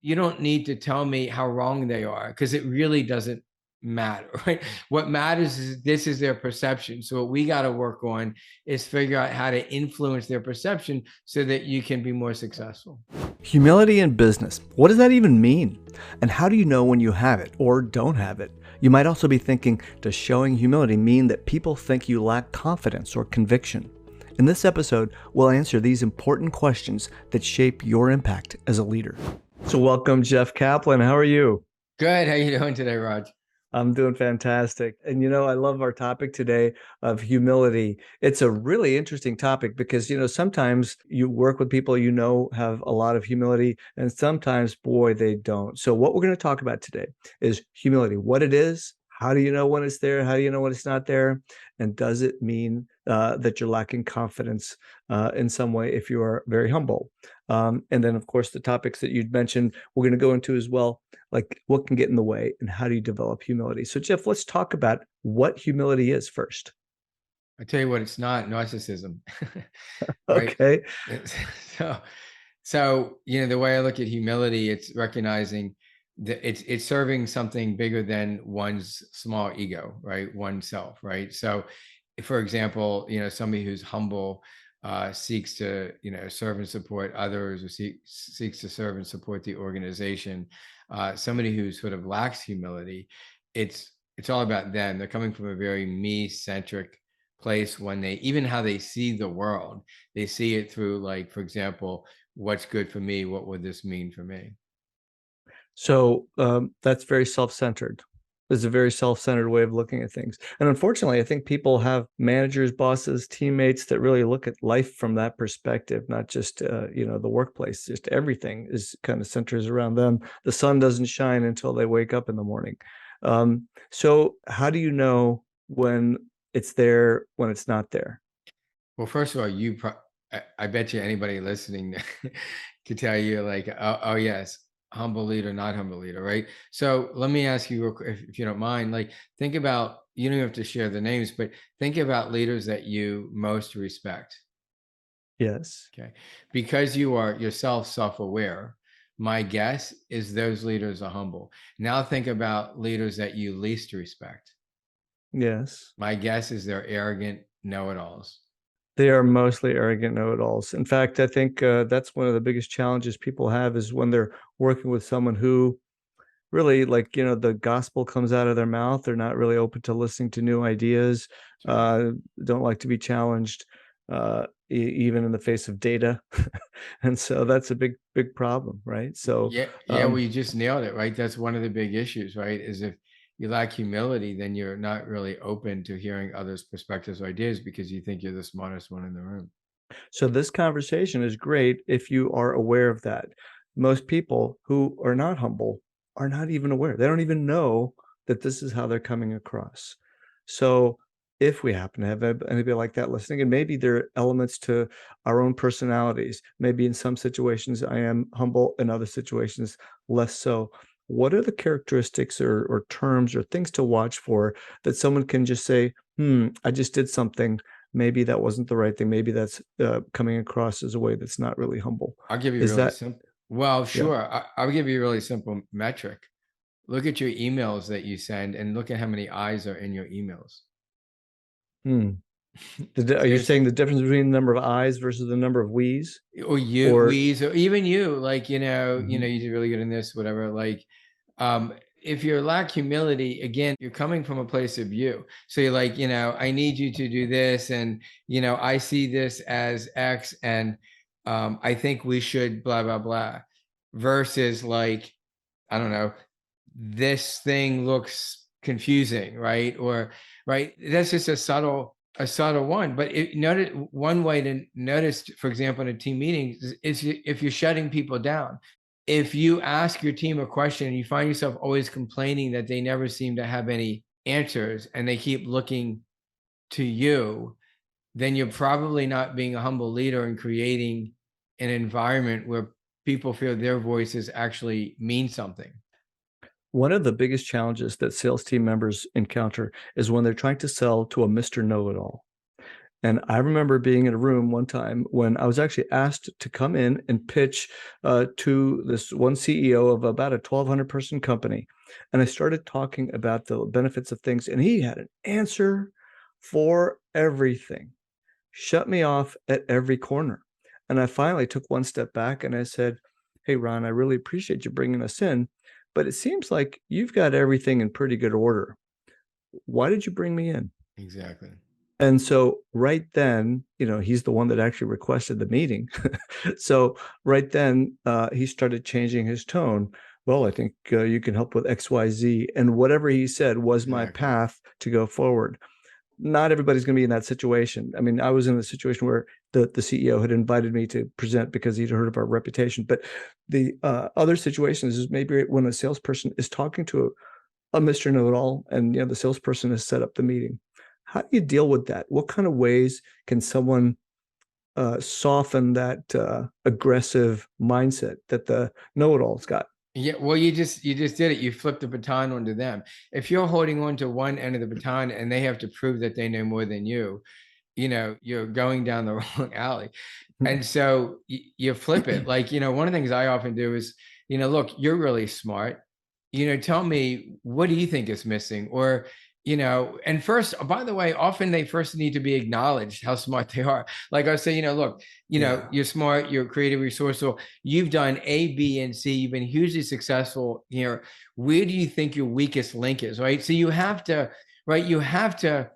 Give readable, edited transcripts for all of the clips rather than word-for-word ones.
you don't need to tell me how wrong they are, because it really doesn't matter, right? What matters is this is their perception. So what we got to work on is figure out how to influence their perception so that you can be more successful. Humility in business. What does that even mean? And how do you know when you have it or don't have it? You might also be thinking, does showing humility mean that people think you lack confidence or conviction? In this episode, we'll answer these important questions that shape your impact as a leader. So welcome, Jeff Kaplan. How are you? Good. How you doing today, Raj? I'm doing fantastic. And I love our topic today of humility. It's a really interesting topic because, sometimes you work with people have a lot of humility, and sometimes, boy, they don't. So what we're going to talk about today is humility, what it is, how do you know when it's there, how do you know when it's not there, and does it mean that you're lacking confidence in some way if you are very humble? And then, of course, the topics that you'd mentioned, we're going to go into as well, like what can get in the way and how do you develop humility? So, Jeff, let's talk about what humility is first. I tell you what, it's not narcissism, right? Okay. So, the way I look at humility, it's recognizing that it's serving something bigger than one's small ego, right? Oneself, right? So, for example, somebody who's humble seeks to, serve and support others, or seeks to serve and support the organization. Somebody who sort of lacks humility, it's all about them. They're coming from a very me-centric place when even how they see the world, they see it through, like, for example, what's good for me? What would this mean for me? So that's very self-centered. It's a very self-centered way of looking at things. And unfortunately, I think people have managers, bosses, teammates that really look at life from that perspective, not just, the workplace. Just everything is kind of centers around them. The sun doesn't shine until they wake up in the morning. So how do you know when it's there, when it's not there? Well, first of all, I bet you anybody listening could tell you, like, oh yes, humble leader, not humble leader, right? So let me ask you real quick, if you don't mind, like, think about, you don't have to share the names, but think about leaders that you most respect. Yes. Okay. Because you are yourself self-aware, my guess is those leaders are humble. Now think about leaders that you least respect. Yes. My guess is they're arrogant know-it-alls. They are mostly arrogant know-it-alls. In fact, I think that's one of the biggest challenges people have is when they're working with someone who really, like, the gospel comes out of their mouth. They're not really open to listening to new ideas, don't like to be challenged, even in the face of data. And so that's a big, big problem, right? So, Yeah, well, you just nailed it, right? That's one of the big issues, right? Is if you lack humility, then you're not really open to hearing others' perspectives or ideas because you think you're the smartest one in the room. so this conversation is great if you are aware of that. Most people who are not humble are not even aware. They don't even know that this is how they're coming across. So if we happen to have anybody like that listening, and maybe there are elements to our own personalities, maybe in some situations I am humble, in other situations less so. What are the characteristics or terms or things to watch for that someone can just say, I just did something, maybe that wasn't the right thing. Maybe that's coming across as a way that's not really humble. I'll give you Is really that, simple. Well, yeah. sure. I'll give you a really simple metric. Look at your emails that you send and look at how many I's are in your emails. Hmm. Are you Seriously. saying the difference between the number of I's versus the number of we's? Or you, Or we's, or even you, like, Mhm. you're really good in this, whatever. Like, if you lack humility, again, you're coming from a place of you. So you're like, I need you to do this, and I see this as X, and I think we should blah blah blah, versus, like, I don't know, this thing looks confusing, right? Or, right, that's just a subtle one. But notice, one way to notice, for example, in a team meeting, is if you're shutting people down. If you ask your team a question and you find yourself always complaining that they never seem to have any answers and they keep looking to you, then you're probably not being a humble leader and creating an environment where people feel their voices actually mean something. one of the biggest challenges that sales team members encounter is when they're trying to sell to a Mr. Know-it-all. And I remember being in a room one time when I was actually asked to come in and pitch to this one CEO of about a 1,200 person company. And I started talking about the benefits of things, and he had an answer for everything, shut me off at every corner. And I finally took one step back and I said, "Hey, Ron, I really appreciate you bringing us in, but it seems like you've got everything in pretty good order. Why did you bring me in?" Exactly. And so right then, he's the one that actually requested the meeting. So right then, he started changing his tone. "Well, I think you can help with XYZ." And whatever he said was my Exactly. path to go forward. Not everybody's going to be in that situation. I mean, I was in a situation where the CEO had invited me to present because he'd heard of our reputation. But the other situations is maybe when a salesperson is talking to a Mr. Know-it-all, and the salesperson has set up the meeting. How do you deal with that? What kind of ways can someone soften that aggressive mindset that the know-it-all's got? Yeah, well, you just did it. You flipped the baton onto them. If you're holding on to one end of the baton and they have to prove that they know more than you, you're going down the wrong alley. And so you flip it. Like, one of the things I often do is, look, you're really smart. Tell me, what do you think is missing? Or, and first, by the way, often they first need to be acknowledged how smart they are. Like I say, look, Yeah. you're smart, you're creative, resourceful. You've done A, B, and C. You've been hugely successful here. Where do you think your weakest link is? Right. So you have to, right. You have to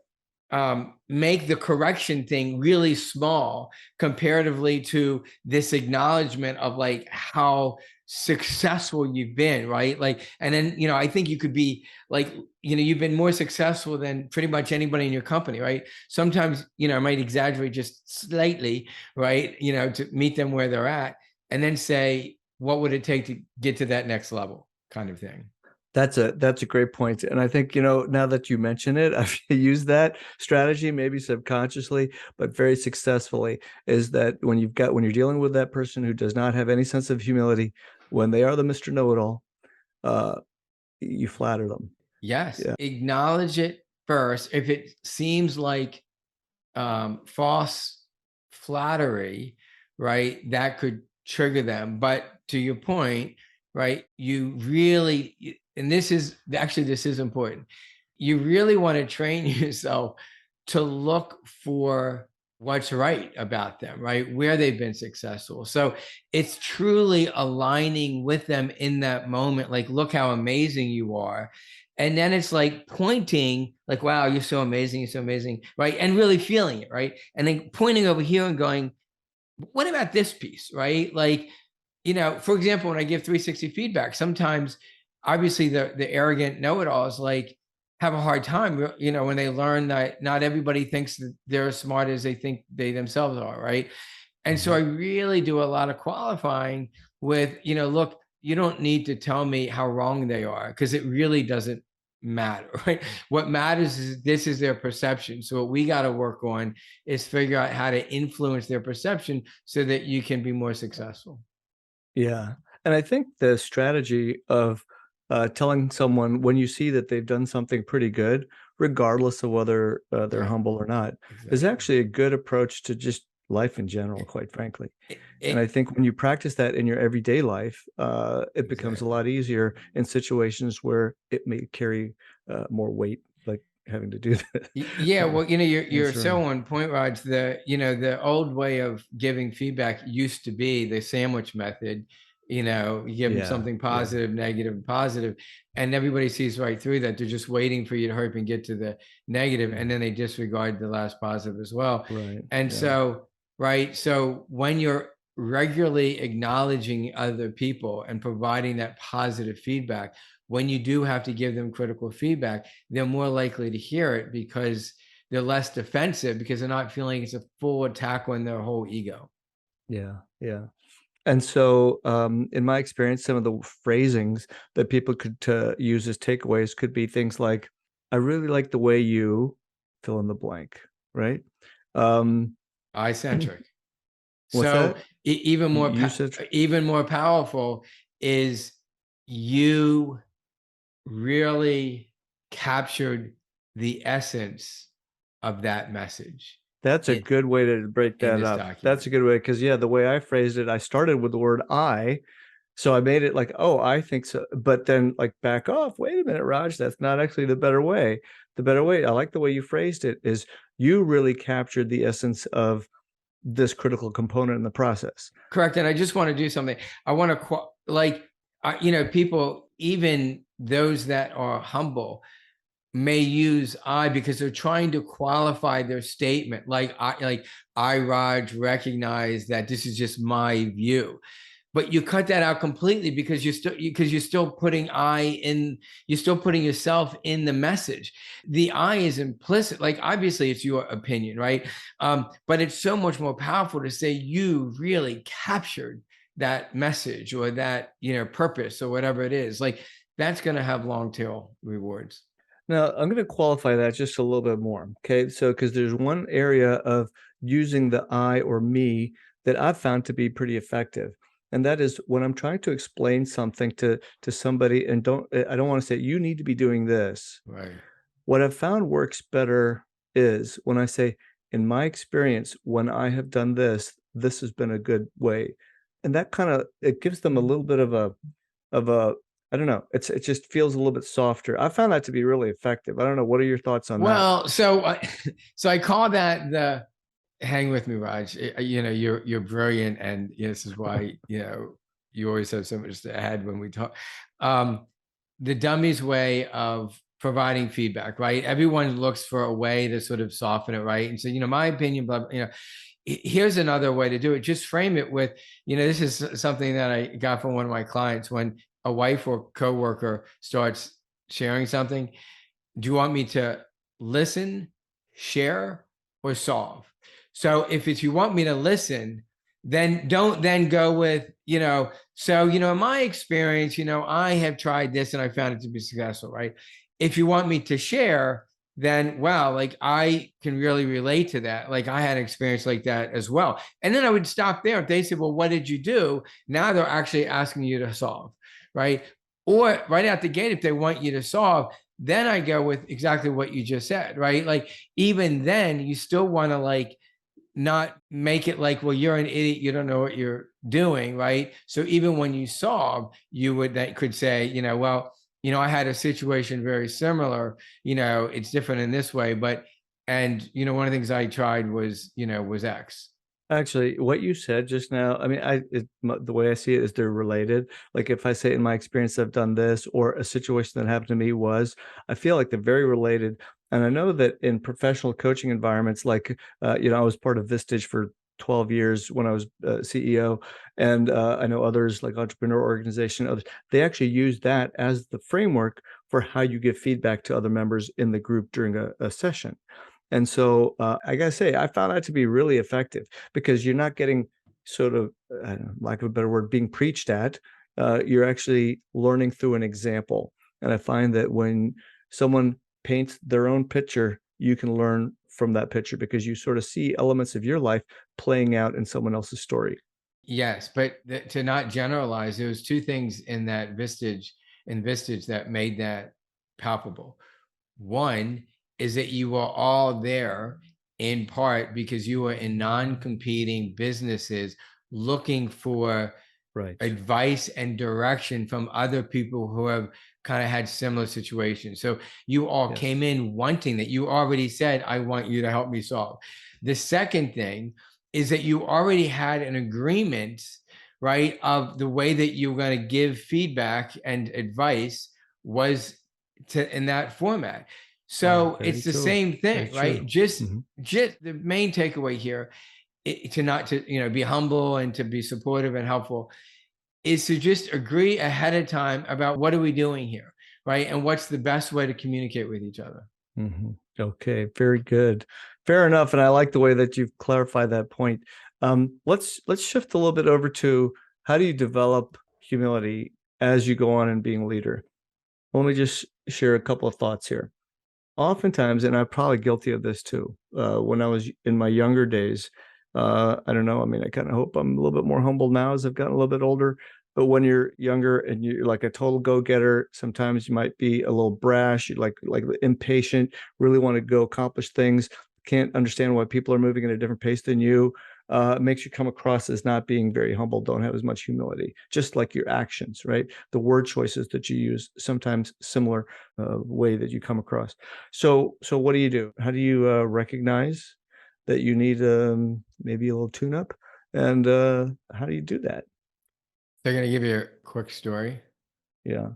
make the correction thing really small comparatively to this acknowledgement of like how successful you've been, right? Like, and then, I think you could be like, you've been more successful than pretty much anybody in your company, right? Sometimes, I might exaggerate just slightly, right? To meet them where they're at, and then say, what would it take to get to that next level, kind of thing. That's a great point. And I think, now that you mention it, I've used that strategy, maybe subconsciously, but very successfully, is that when you're dealing with that person who does not have any sense of humility, when they are the Mr. Know-it-all, uh, you flatter them. Yes, Yeah. acknowledge it first. If it seems like false flattery, right, that could trigger them. But to your point, right, you really, and this is important. You really want to train yourself to look for what's right about them, right, where they've been successful. So it's truly aligning with them in that moment. Like, look how amazing you are. And then it's like pointing, like, wow, you're so amazing, you're so amazing, right? And really feeling it, right? And then pointing over here and going, what about this piece, right? Like, for example, when I give 360 feedback, sometimes obviously the arrogant know-it-alls like have a hard time, when they learn that not everybody thinks that they're as smart as they think they themselves are, right? And so I really do a lot of qualifying with, look, you don't need to tell me how wrong they are because it really doesn't matter, right? What matters is this is their perception. So what we got to work on is figure out how to influence their perception so that you can be more successful. Yeah. And I think the strategy of telling someone when you see that they've done something pretty good, regardless of whether they're Exactly. humble or not, is Exactly. actually a good approach to just life in general, quite frankly. And I It, think when you practice that in your everyday life, it becomes a exactly. lot easier in situations where it may carry more weight, like having to do that. Yeah, well, you're That's right. so on point, Raj. The old way of giving feedback used to be the sandwich method. You give them Yeah. something Yeah. positive, negative, and positive, and everybody sees right through that. They're just waiting for you to hurry up and get to the negative, Yeah. and then they disregard the last positive as well. Right. And Yeah. so, right, so when you're regularly acknowledging other people and providing that positive feedback, when you do have to give them critical feedback, they're more likely to hear it because they're less defensive because they're not feeling it's a full attack on their whole ego. Yeah. Yeah. And so, in my experience, some of the phrasings that people could use as takeaways could be things like, "I really like the way you fill in the blank," right? Um, Eye-centric. what's So that? You said, even more powerful is you really captured the essence of that message. That's a in, good way to break in that this up. That's a document. good way because yeah, the way I phrased it, I started with the word I. So I made it like, oh, I think so. But then like back off. Wait a minute, Raj, that's not actually the better way. The better way, I like the way you phrased it, is you really captured the essence of this critical component in the process. Correct. And I just want to do something. I want to people, even those that are humble, may use I because they're trying to qualify their statement. I, Raj, recognize that this is just my view. But you cut that out completely because you're still putting I in, you're still putting yourself in the message. The I is implicit. Like obviously it's your opinion, right? But it's so much more powerful to say you really captured that message or that purpose or whatever it is. Like that's going to have long tail rewards. Now, I'm going to qualify that just a little bit more. Okay. So, because there's one area of using the I or me that I've found to be pretty effective. And that is when I'm trying to explain something to somebody and I don't want to say, you need to be doing this. Right. What I've found works better is when I say, in my experience, when I have done this, this has been a good way. And that kind of, it gives them a little bit of a I don't know. It just feels a little bit softer. I found that to be really effective. I don't know. What are your thoughts on that? Well, so I call that the hang with me, Raj. You're brilliant, and this is why you always have so much to add when we talk. Um, the dummy's way of providing feedback, right? Everyone looks for a way to sort of soften it, right? And so, my opinion, but here's another way to do it. Just frame it with, this is something that I got from one of my clients when a wife or coworker starts sharing something. Do you want me to listen, share, or solve? So if it's you want me to listen, then don't then go with, in my experience, I have tried this and I found it to be successful, right? If you want me to share, then wow, like I can really relate to that. Like I had an experience like that as well. And then I would stop there. If they said, well, what did you do? Now they're actually asking you to solve, right? Or right out the gate, if they want you to solve, then I go with exactly what you just said, right? Like even then, you still want to like not make it like, well, you're an idiot, you don't know what you're doing, right? So even when you solve, you could say, well, I had a situation very similar, it's different in this way, but and one of the things I tried was, was X. Actually, what you said just now, I mean, the way I see it is they're related. Like if I say in my experience I've done this, or a situation that happened to me was, I feel like they're very related. And I know that in professional coaching environments, like I was part of Vistage for 12 years when I was CEO, and I know others like Entrepreneur Organization, others, they actually use that as the framework for how you give feedback to other members in the group during a session. And so I got to say, I found that to be really effective because you're not getting sort of, lack of a better word, being preached at. You're actually learning through an example. And I find that when someone paints their own picture, you can learn from that picture because you sort of see elements of your life playing out in someone else's story. Yes, but to not generalize, there was two things in that Vistage that made that palpable. One is that you were all there in part because you were in non-competing businesses looking for Right. advice and direction from other people who have kind of had similar situations. So you all came in wanting that. You already said, I want you to help me solve. The second thing is that you already had an agreement, right, of the way that you were going to give feedback and advice was in that format. So it's the same thing, right? Just the main takeaway here, to not to be humble and to be supportive and helpful, is to just agree ahead of time about what are we doing here, right? And what's the best way to communicate with each other. Okay, very good. Fair enough. And I like the way that you've clarified that point. Let's shift a little bit over to how do you develop humility as you go on in being a leader? Let me just share a couple of thoughts here. Oftentimes, and I'm probably guilty of this too, when I was in my younger days, I don't know. I mean, I kind of hope I'm a little bit more humble now as I've gotten a little bit older. But when you're younger and you're like a total go-getter, sometimes you might be a little brash, you like impatient, really want to go accomplish things. can't understand why people are moving at a different pace than you. It makes you come across as not being very humble, don't have as much humility, just like your actions, right? The word choices that you use, sometimes similar way that you come across. So what do? How do you recognize that you need maybe a little tune up? And how do you do that? They're gonna give you a quick story. Yeah.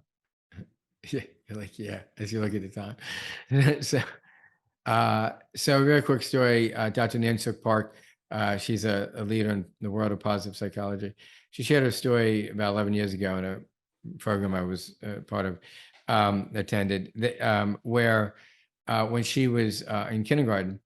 Yeah, you're like, yeah, as you look at the time. So, so a very quick story. Dr. Nansuk Park, she's a leader in the world of positive psychology. She shared a story about 11 years ago in a program I was part of, attended, where when she was in kindergarten,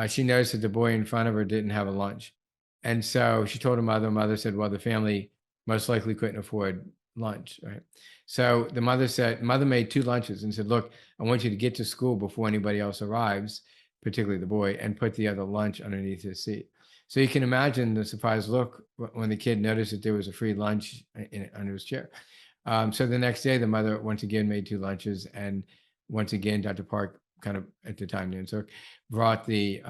she noticed that the boy in front of her didn't have a lunch. And so she told her mother. Mother said, well, the family most likely couldn't afford lunch, right? So the mother made two lunches and said, look, I want you to get to school before anybody else arrives, particularly the boy, and put the other lunch underneath his seat. So you can imagine the surprised look when the kid noticed that there was a free lunch under his chair. So the next day, the mother once again made two lunches, and once again, Dr. Park, kind of at the time, Nantuk, brought the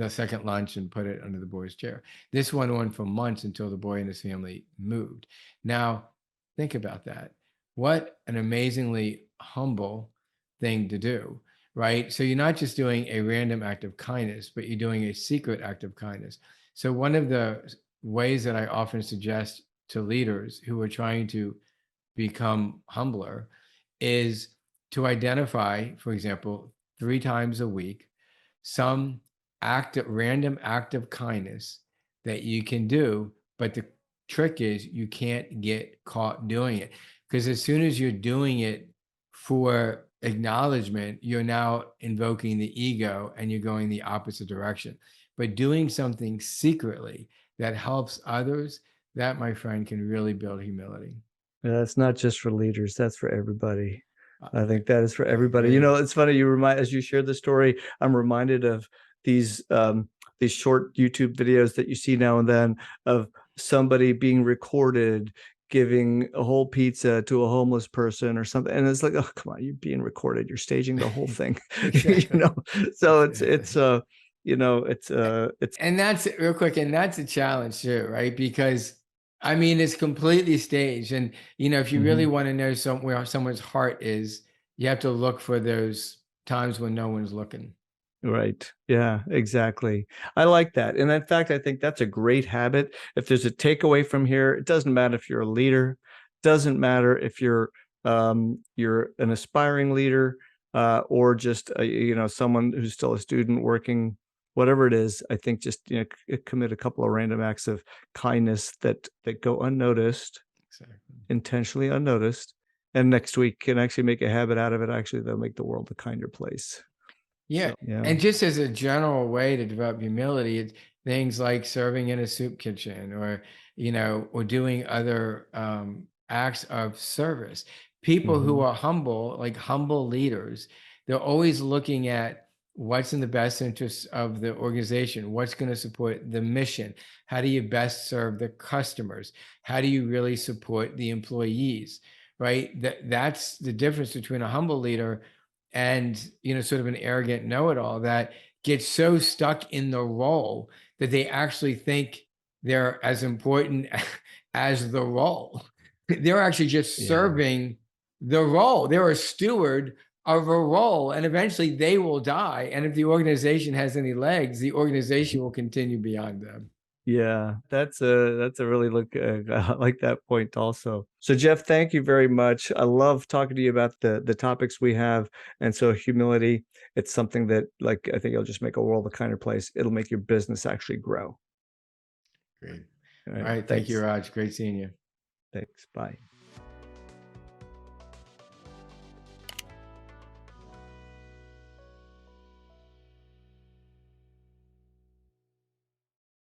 second lunch and put it under the boy's chair. This went on for months until the boy and his family moved. Now, think about that. What an amazingly humble thing to do, right? So you're not just doing a random act of kindness, but you're doing a secret act of kindness. So one of the ways that I often suggest to leaders who are trying to become humbler is to identify, for example, 3 times a week, some random act of kindness that you can do. But the trick is you can't get caught doing it, because as soon as you're doing it for acknowledgement, you're now invoking the ego and you're going the opposite direction. But doing something secretly that helps others, that, my friend, can really build humility. Yeah, it's not just for leaders, that's for everybody. I I think that is for I everybody. You agree. know, it's funny, as you share the story, I'm reminded of these these short YouTube videos that you see now and then of somebody being recorded giving a whole pizza to a homeless person or something. And it's like, oh, come on, you're being recorded. You're staging the whole thing. You Exactly. know, so Exactly. it's And that's real quick, and that's a challenge too, right? Because I mean, it's completely staged. And if you really Mhm. want to know where someone's heart is, you have to look for those times when no one's looking. Right. Yeah, exactly. I like that. And in fact, I think that's a great habit. If there's a takeaway from here, it doesn't matter if you're a leader, doesn't matter if you're an aspiring leader or just someone who's still a student working, whatever it is. I think just commit a couple of random acts of kindness that go unnoticed, Exactly. intentionally unnoticed, and next week can actually make a habit out of it. Actually, they'll make the world a kinder place. Yeah. So, yeah. And just as a general way to develop humility, it's things like serving in a soup kitchen, or doing other acts of service. People who Mhm. are humble, like humble leaders, they're always looking at what's in the best interest of the organization, what's going to support the mission, how do you best serve the customers, how do you really support the employees, right? That's the difference between a humble leader and sort of an arrogant know-it-all that gets so stuck in the role that they actually think they're as important as the role. They're actually just Yeah. serving the role. They're a steward of a role, and eventually they will die, and if the organization has any legs, the organization will continue beyond them. Yeah, that's a really look I like that point also. So Jeff, thank you very much. I love talking to you about the topics we have. And so humility, it's something that like I think it'll just make a world a kinder place. It'll make your business actually grow. Great. All All right. right, thank you, Thanks. Raj. Great seeing you. Thanks. Bye.